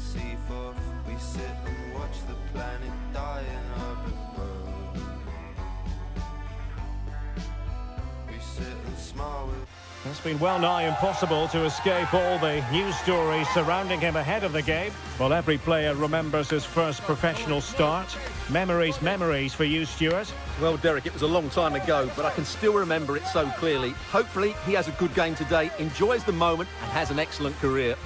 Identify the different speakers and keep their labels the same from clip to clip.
Speaker 1: sea forth. We sit and watch the planet die in our abode. We sit and smile with...
Speaker 2: It's been well nigh impossible to escape all the news stories surrounding him ahead of the game. Well, every player remembers his first professional start. Memories, memories for you, Stuart.
Speaker 3: Well, Derek, it was a long time ago, but I can still remember it so clearly. Hopefully, he has a good game today, enjoys the moment, and has an excellent career.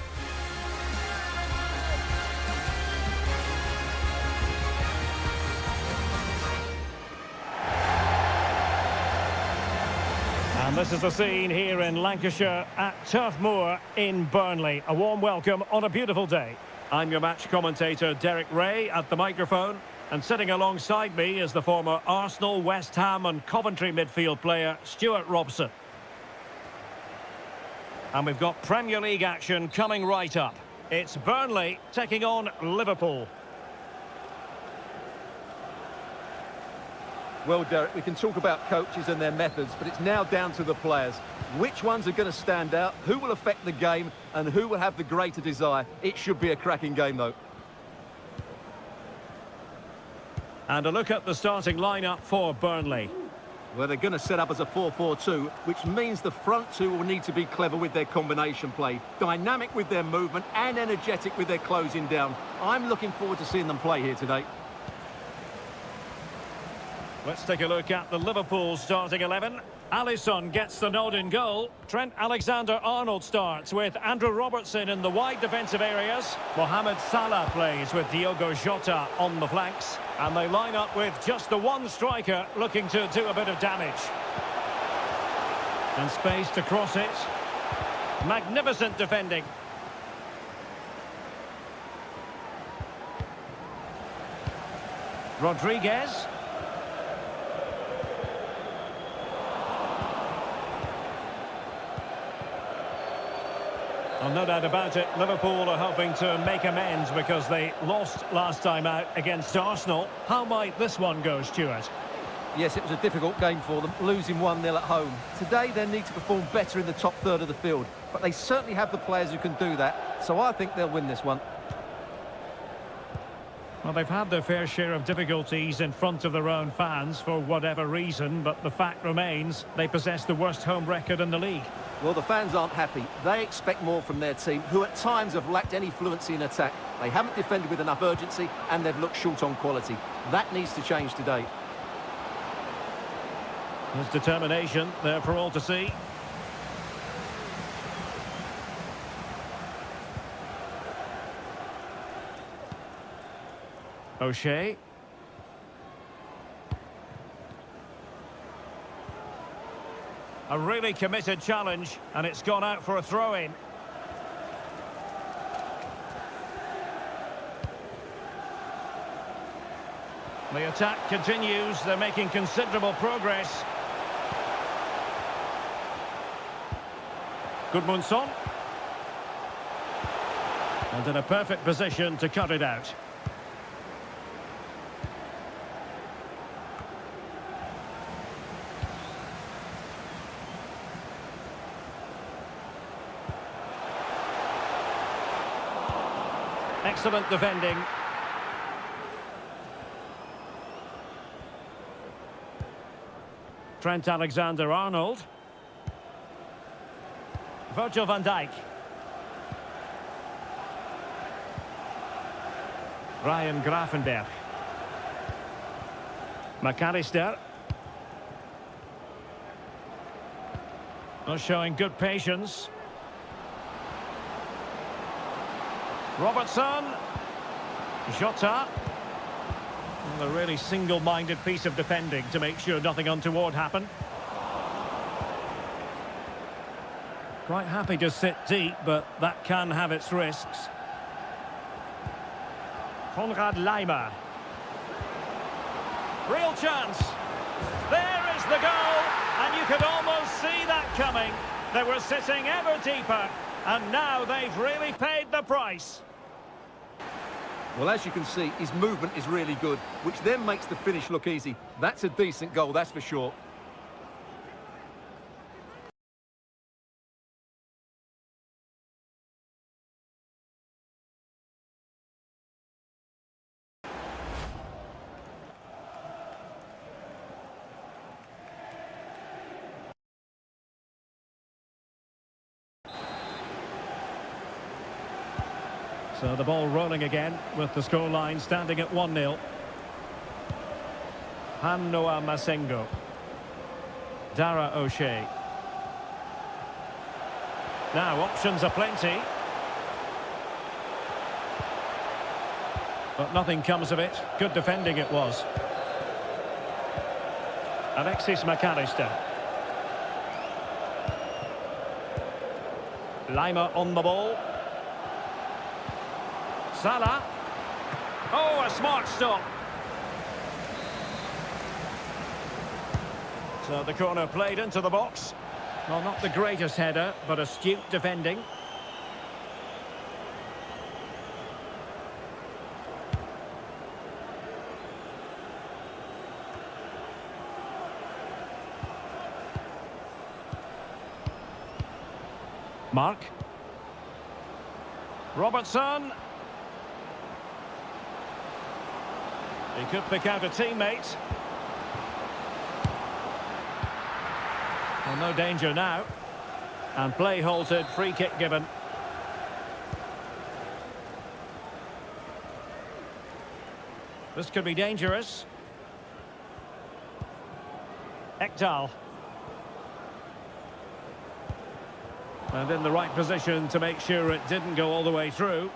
Speaker 2: And this is the scene here in Lancashire at Turf Moor in Burnley. A warm welcome on a beautiful day. I'm your match commentator, Derek Ray, at the microphone. And sitting alongside me is the former Arsenal, West Ham and Coventry midfield player, Stuart Robson. And we've got Premier League action coming right up. It's Burnley taking on Liverpool.
Speaker 3: Well, Derek, we can talk about coaches and their methods, but it's now down to the players. Which ones are going to stand out, who will affect the game, and who will have the greater desire? It should be a cracking game, though.
Speaker 2: And a look at the starting lineup for Burnley.
Speaker 3: Well, they're going to set up as a 4-4-2, which means the front two will need to be clever with their combination play, dynamic with their movement, and energetic with their closing down. I'm looking forward to seeing them play here today.
Speaker 2: Let's take a look at the Liverpool starting 11. Alisson gets the nod in goal. Trent Alexander-Arnold starts with Andrew Robertson in the wide defensive areas. Mohamed Salah plays with Diogo Jota on the flanks. And they line up with just the one striker looking to do a bit of damage. And space to cross it. Magnificent defending. Rodriguez. Well, no doubt about it, Liverpool are hoping to make amends because they lost last time out against Arsenal. How might this one go, Stuart?
Speaker 3: Yes, it was a difficult game for them, losing 1-0 at home. Today they need to perform better in the top third of the field, but they certainly have the players who can do that, so I think they'll win this one.
Speaker 2: Well, they've had their fair share of difficulties in front of their own fans for whatever reason, but the fact remains they possess the worst home record in the league.
Speaker 3: Well, the fans aren't happy. They expect more from their team, who at times have lacked any fluency in attack. They haven't defended with enough urgency, and they've looked short on quality. That needs to change today.
Speaker 2: There's determination there for all to see. O'Shea. A really committed challenge, and it's gone out for a throw-in. The attack continues. They're making considerable progress. Gudmundsson. And in a perfect position to cut it out. Excellent defending. Trent Alexander-Arnold. Virgil van Dijk. Ryan Gravenberch. McAllister. Not showing good patience. Robertson. Jota. Well, a really single-minded piece of defending to make sure nothing untoward happened. Quite happy to sit deep, but that can have its risks. Konrad Laimer. Real chance. There is the goal, and you could almost see that coming. They were sitting ever deeper, and now they've really paid the price.
Speaker 3: Well, as you can see, his movement is really good, which then makes the finish look easy. That's a decent goal, that's for sure.
Speaker 2: So the ball rolling again with the scoreline standing at 1-0. Hannoa Masengo. Dara O'Shea. Now options are plenty. But nothing comes of it. Good defending it was. Alexis McAllister. Lima on the ball. Salah. Oh, a smart stop. So the corner played into the box. Well, not the greatest header, but astute defending. Mark. Robertson. He could pick out a teammate. Well, no danger now. And play halted, free kick given. This could be dangerous. Ekdal. And in the right position to make sure it didn't go all the way through.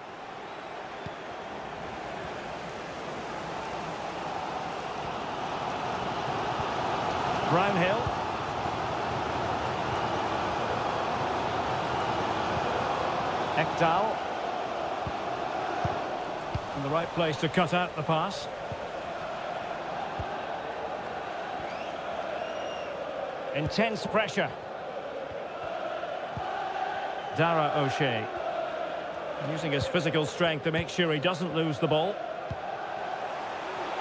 Speaker 2: Brownhill. Ekdal. In the right place to cut out the pass. Intense pressure. Dara O'Shea. Using his physical strength to make sure he doesn't lose the ball.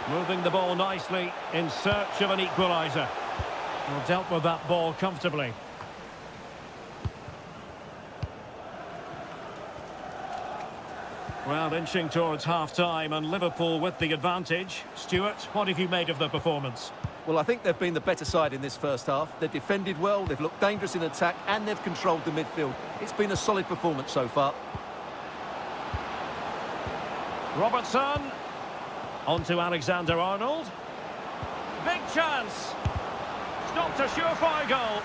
Speaker 2: Moving the ball nicely in search of an equaliser. Well, dealt with that ball comfortably. Well, inching towards half-time and Liverpool with the advantage. Stuart, what have you made of the performance?
Speaker 3: Well, I think they've been the better side in this first half. They've defended well, they've looked dangerous in attack, and they've controlled the midfield. It's been a solid performance so far.
Speaker 2: Robertson. On to Alexander-Arnold. Big chance. Stopped a surefire goal.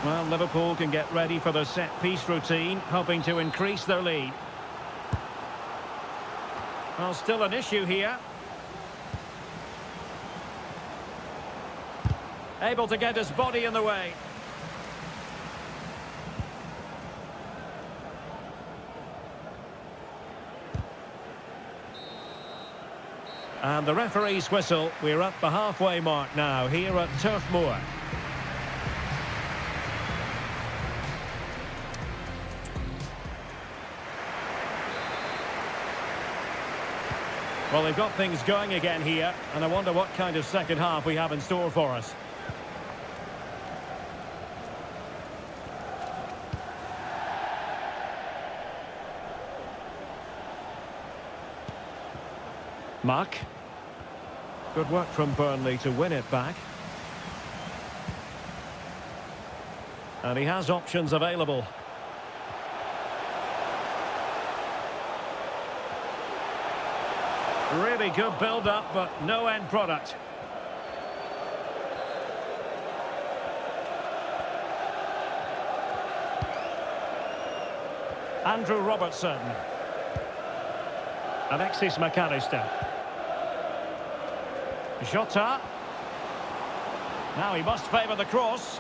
Speaker 2: Well, Liverpool can get ready for the set-piece routine, hoping to increase their lead. Well, still an issue here. Able to get his body in the way. And the referee's whistle. We're at the halfway mark now here at Turf Moor. Well, they've got things going again here, and I wonder what kind of second half we have in store for us. Mark. Good work from Burnley to win it back. And he has options available. Really good build-up, but no end product. Andrew Robertson. Alexis McAllister. Jota. Now he must favour the cross.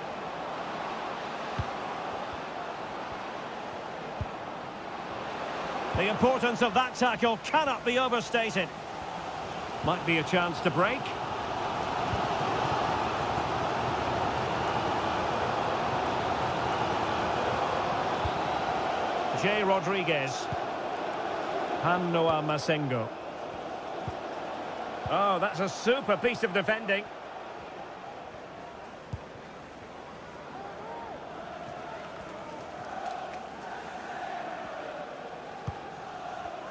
Speaker 2: The importance of that tackle cannot be overstated. Might be a chance to break. Jay Rodriguez. Hannoa Masengo. Oh, that's a super piece of defending.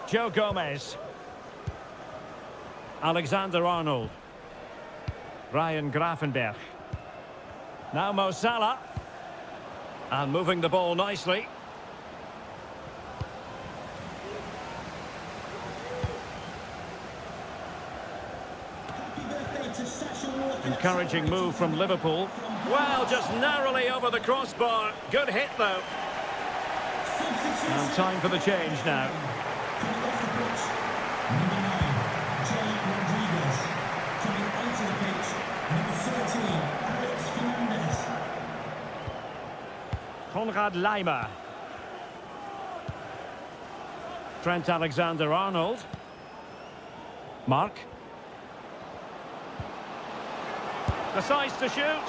Speaker 2: Joe Gomez. Alexander-Arnold. Ryan Gravenberch. Now Mo Salah. And moving the ball nicely. encouraging move from Liverpool. Well, just narrowly over the crossbar. Good hit, though. And time for the change now. Konrad Laimer. Trent Alexander-Arnold. Mark. Decides to shoot.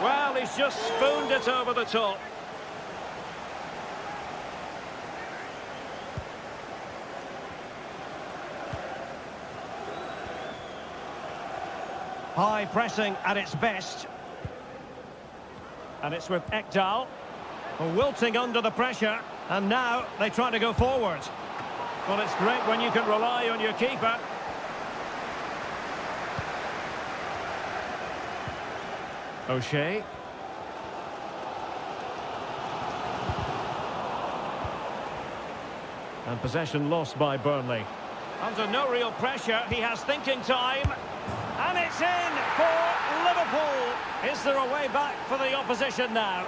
Speaker 2: Well, he's just spooned it over the top. High pressing at its best. And it's with Ekdal. Wilting under the pressure. And now they try to go forward. Well, it's great when you can rely on your keeper. O'Shea. And possession lost by Burnley. Under no real pressure, he has thinking time. And it's in for Liverpool. Is there a way back for the opposition now?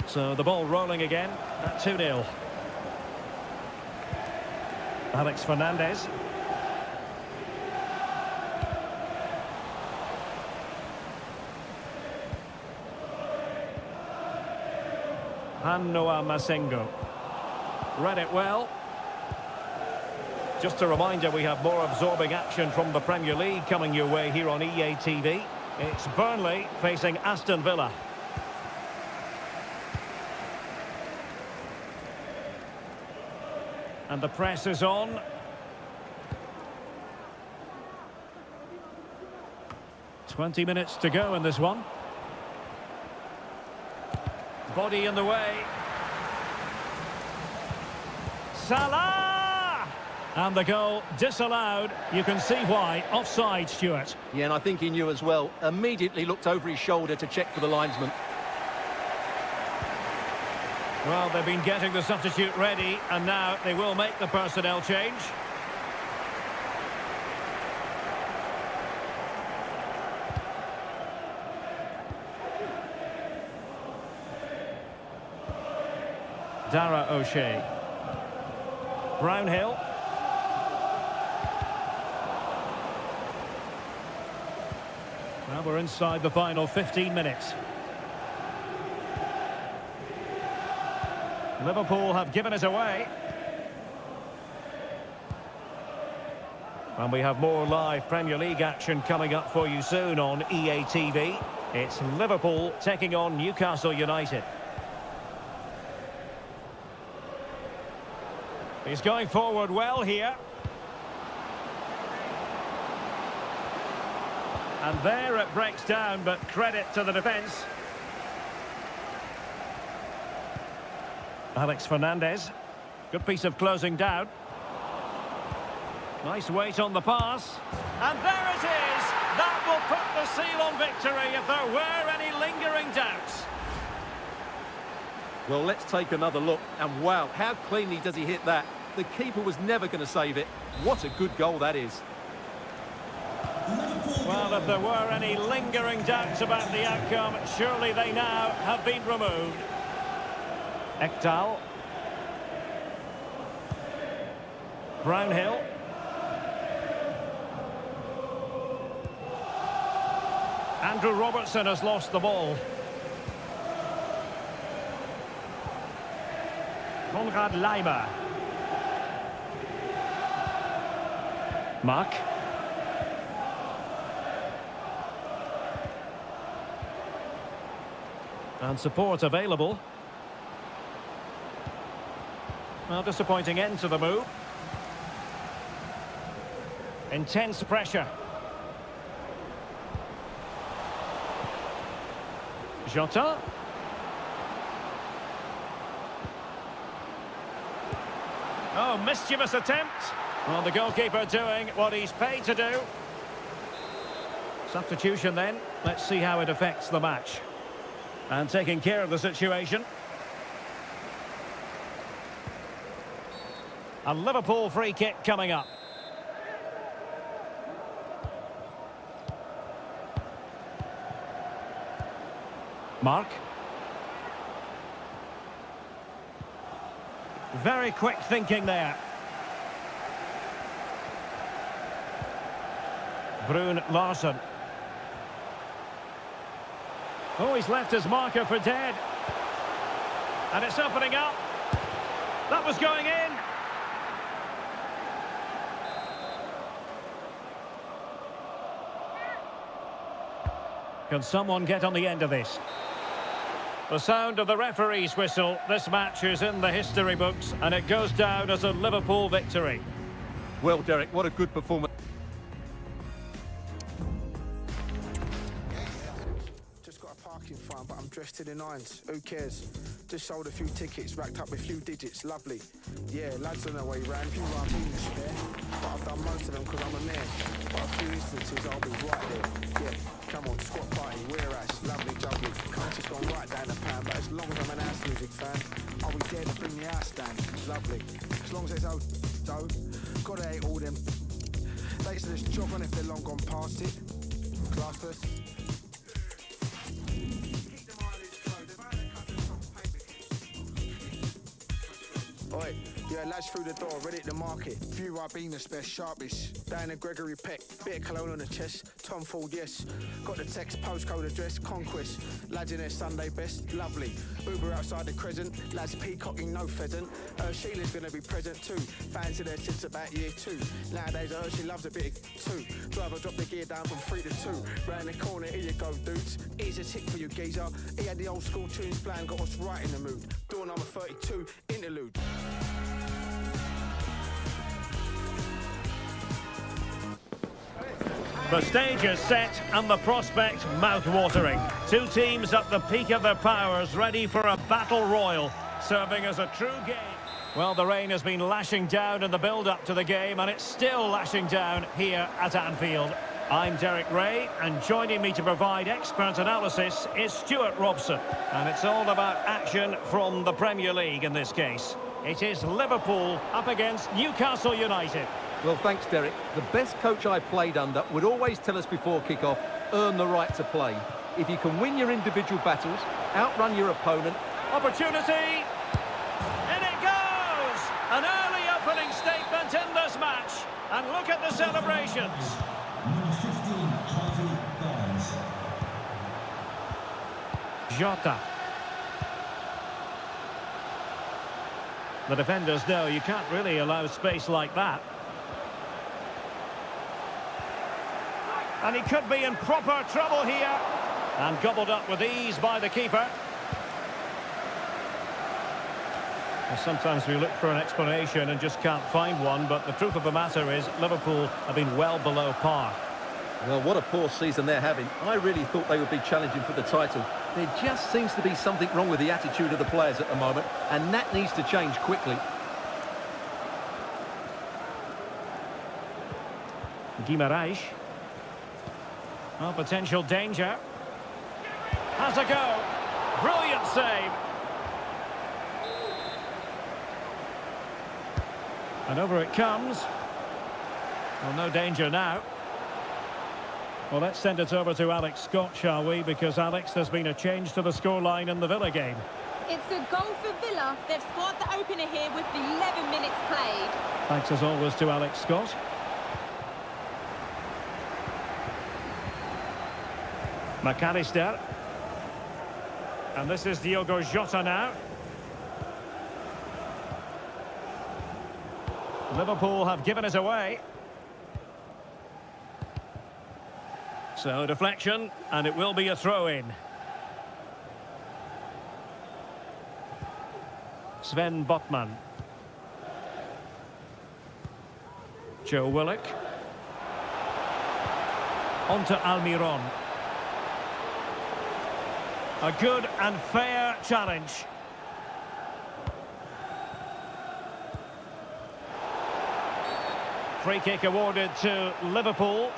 Speaker 2: So the ball rolling again at 2-0. Alex Fernandez. Noah Masengo. Read it well. Just a reminder, we have more absorbing action from the Premier League coming your way here on EA TV. It's Burnley facing Aston Villa. And the press is on. "20 minutes to go in this one. Body in the way. Salah! And the goal disallowed. You can see why. Offside, Stuart.
Speaker 3: Yeah, and I think he knew as well. Immediately looked over his shoulder to check for the linesman.
Speaker 2: Well, they've been getting the substitute ready, and now they will make the personnel change. Dara O'Shea. Brownhill. Well, we're inside the final 15 minutes. Liverpool have given it away. And we have more live Premier League action coming up for you soon on EA TV. It's Liverpool taking on Newcastle United. He's going forward well here. And there it breaks down, but credit to the defence. Alex Fernandez. Good piece of closing down. Nice weight on the pass. And there it is! That will put the seal on victory if there were any lingering doubts.
Speaker 3: Well, let's take another look. And wow, how cleanly does he hit that? The keeper was never going to save it. What a good goal that is.
Speaker 2: Well, if there were any lingering doubts about the outcome, surely they now have been removed. Ekdal. Brownhill. Andrew Robertson has lost the ball. Konrad Laimer. Mark. And support available. Well, disappointing end to the move. Intense pressure. Jota. Oh, mischievous attempt. Well, the goalkeeper doing what he's paid to do. Substitution then. Let's see how it affects the match. And taking care of the situation. A Liverpool free kick coming up. Mark. Very quick thinking there. Brun Larsen. Oh, he's left his marker for dead. And it's opening up. That was going in. Can someone get on the end of this? The sound of the referee's whistle. This match is in the history books and it goes down as a Liverpool victory.
Speaker 3: Well, Derek, what a good performance.
Speaker 4: Just got a parking fine, but I'm dressed to the nines. Who cares? Just sold a few tickets, racked up a few digits. Lovely. Yeah, lads on their way round. A few run in the spare, but I've done most of them because I'm a man. But a few instances, I'll be right there. Yeah, come on, squat party, wear ass, lovely jubbly. Just gone right down the pan, but as long as I'm an house music fan, I'll be there to bring the house down. Lovely. As long as there's dough, gotta hate all them. They say just jog on if they're long gone past it. Class first. Oi, yeah, lads through the door, ready to market. Few Ribena best, sharpish. Down to Gregory Peck, bit of cologne on the chest. Tom Ford, yes. Got the text, postcode address, Conquest. Lads in their Sunday best, lovely. Uber outside the Crescent, lads peacocking, no pheasant. Sheila's gonna be present too. Fancy their tits about year 2. Nowadays, I heard she loves a bit of 2. Driver dropped the gear down from 3 to 2. Round the corner, here you go, dudes. Here's a tick for you, geezer. He had the old school tunes playing, got us right in the mood. Door number 32, interlude.
Speaker 2: The stage is set and the prospect mouth-watering. Two teams at the peak of their powers, ready for a battle royal, serving as a true game. Well, the rain has been lashing down in the build-up to the game, and it's still lashing down here at Anfield. I'm Derek Ray, and joining me to provide expert analysis is Stuart Robson. And it's all about action from the Premier League in this case. It is Liverpool up against Newcastle United.
Speaker 3: Well, thanks, Derek. The best coach I played under would always tell us before kick-off, earn the right to play. If you can win your individual battles, outrun your opponent...
Speaker 2: Opportunity! In it goes! An early opening statement in this match. And look at the celebrations.
Speaker 5: Number 15, Harvey Barnes.
Speaker 2: Jota. The defenders know you can't really allow space like that. And he could be in proper trouble here. And gobbled up with ease by the keeper. Well, sometimes we look for an explanation and just can't find one, but the truth of the matter is Liverpool have been well below par.
Speaker 3: Well, what a poor season they're having. I really thought they would be challenging for the title. There just seems to be something wrong with the attitude of the players at the moment, and that needs to change quickly.
Speaker 2: Guimaraes. Oh, potential danger. Has a go. Brilliant save. And over it comes. Well, no danger now. Well, let's send it over to Alex Scott, shall we? Because, Alex, there's been a change to the scoreline in the Villa game.
Speaker 6: It's a goal for Villa. They've scored the opener here with 11 minutes played.
Speaker 2: Thanks, as always, to Alex Scott. McAllister. And this is Diogo Jota now. Liverpool have given it away. So, deflection, and it will be a throw-in. Sven Botman. Joe Willock. On to Almiron. A good and fair challenge. Free kick awarded to Liverpool.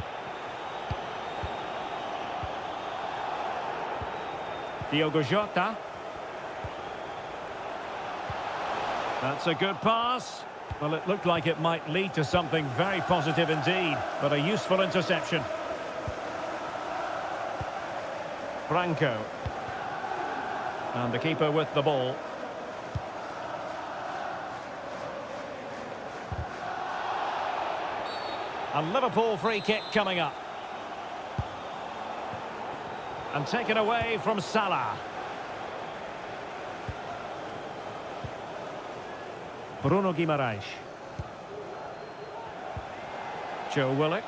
Speaker 2: Diogo Jota. That's a good pass. Well, it looked like it might lead to something very positive indeed, but a useful interception. Branco. And the keeper with the ball. A Liverpool free kick coming up. And taken away from Salah. Bruno Guimaraes. Joe Willock.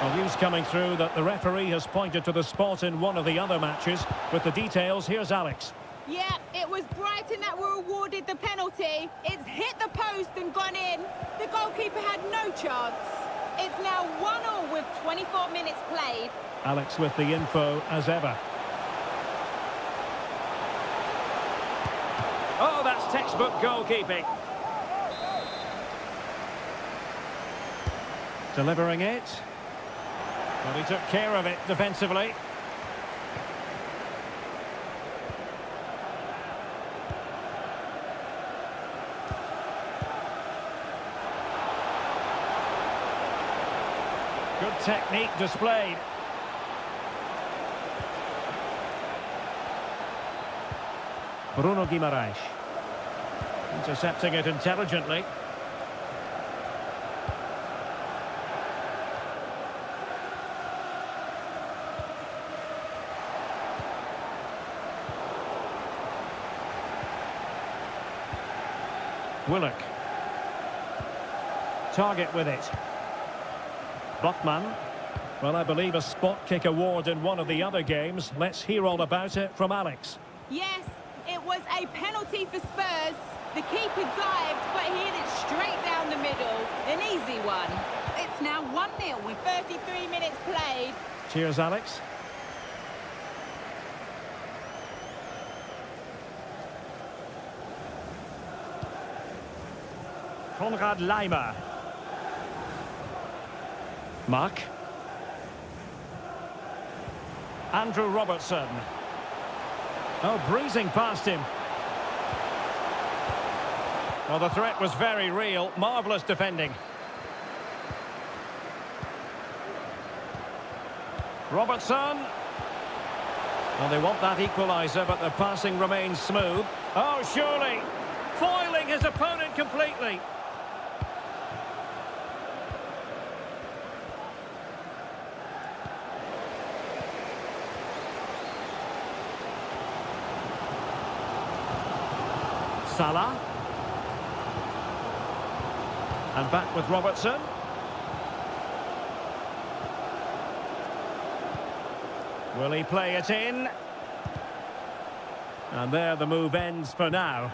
Speaker 2: Well, news coming through that the referee has pointed to the spot in one of the other matches. With the details, here's Alex.
Speaker 6: Yeah, it was Brighton that were awarded the penalty. It's hit the post and gone in. The goalkeeper had no chance. It's now 1-1 with 24 minutes played.
Speaker 2: Alex with the info as ever. Oh, that's textbook goalkeeping. Delivering it. Well, he took care of it defensively. Good technique displayed. Bruno Guimaraes. Intercepting it intelligently. Willock. Target with it. Botman. Well, I believe a spot kick award in one of the other games. Let's hear all about it from Alex.
Speaker 6: Yes, it was a penalty for Spurs. The keeper dived, but he hit it straight down the middle. An easy one. It's now 1-0 with 33 minutes played.
Speaker 2: Cheers, Alex. Konrad Laimer. Mark. Andrew Robertson. Oh, breezing past him. Well, the threat was very real. Marvellous defending. Robertson. Well, they want that equaliser, but the passing remains smooth. Oh, surely. Foiling his opponent completely. Salah. And back with Robertson. Will he play it in? And there the move ends for now.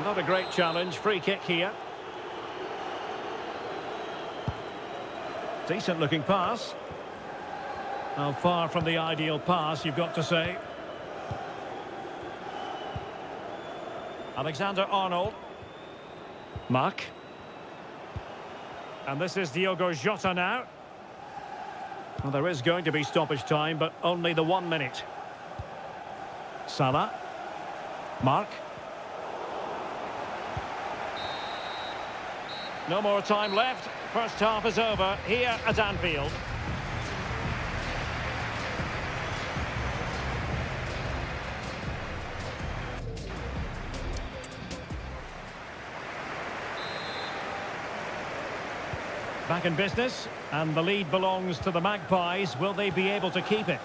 Speaker 2: Not a great challenge. Free kick here. Decent looking pass. Well, far from the ideal pass, you've got to say. Alexander-Arnold. Mark. And this is Diogo Jota now. Well, there is going to be stoppage time, but only the 1 minute. Salah. Mark. No more time left. First half is over here at Anfield. Back in business, and the lead belongs to the Magpies. Will they be able to keep it?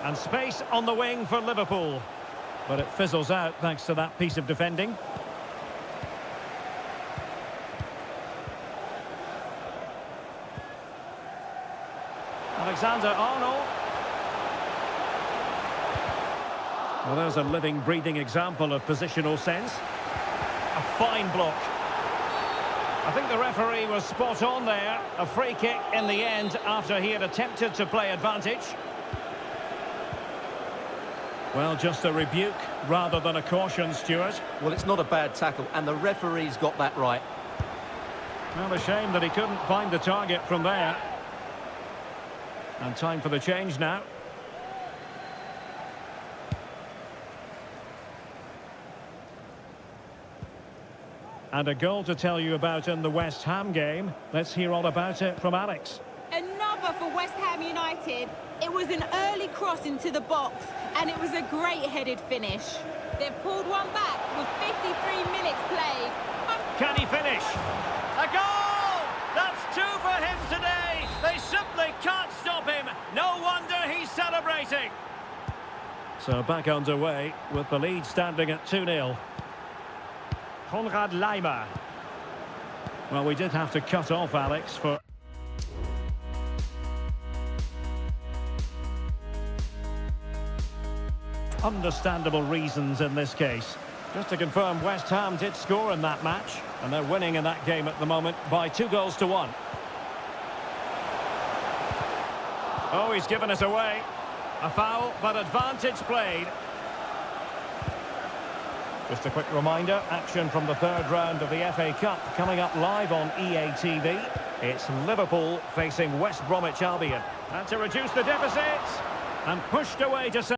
Speaker 2: And space on the wing for Liverpool. But it fizzles out thanks to that piece of defending. Alexander-Arnold. Well, there's a living, breathing example of positional sense. A fine block. I think the referee was spot on there. A free kick in the end after he had attempted to play advantage. Well, just a rebuke rather than a caution, Stuart.
Speaker 3: Well, it's not a bad tackle, and the referee's got that right.
Speaker 2: Well, a shame that he couldn't find the target from there. And time for the change now. And a goal to tell you about in the West Ham game. Let's hear all about it from Alex.
Speaker 6: Another for West Ham United. It was an early cross into the box, and it was a great-headed finish. They've pulled one back with 53 minutes played.
Speaker 2: Can he finish? A goal! That's two for him today. They simply can't stop him. No wonder he's celebrating. So back underway with the lead standing at 2-0. Konrad Laimer. Well, we did have to cut off Alex for... understandable reasons in this case. Just to confirm, West Ham did score in that match, and they're winning in that game at the moment by 2-1. Oh, he's given it away. A foul, but advantage played. Just a quick reminder, action from the third round of the FA Cup coming up live on EA TV. It's Liverpool facing West Bromwich Albion. And to reduce the deficit, and pushed away to...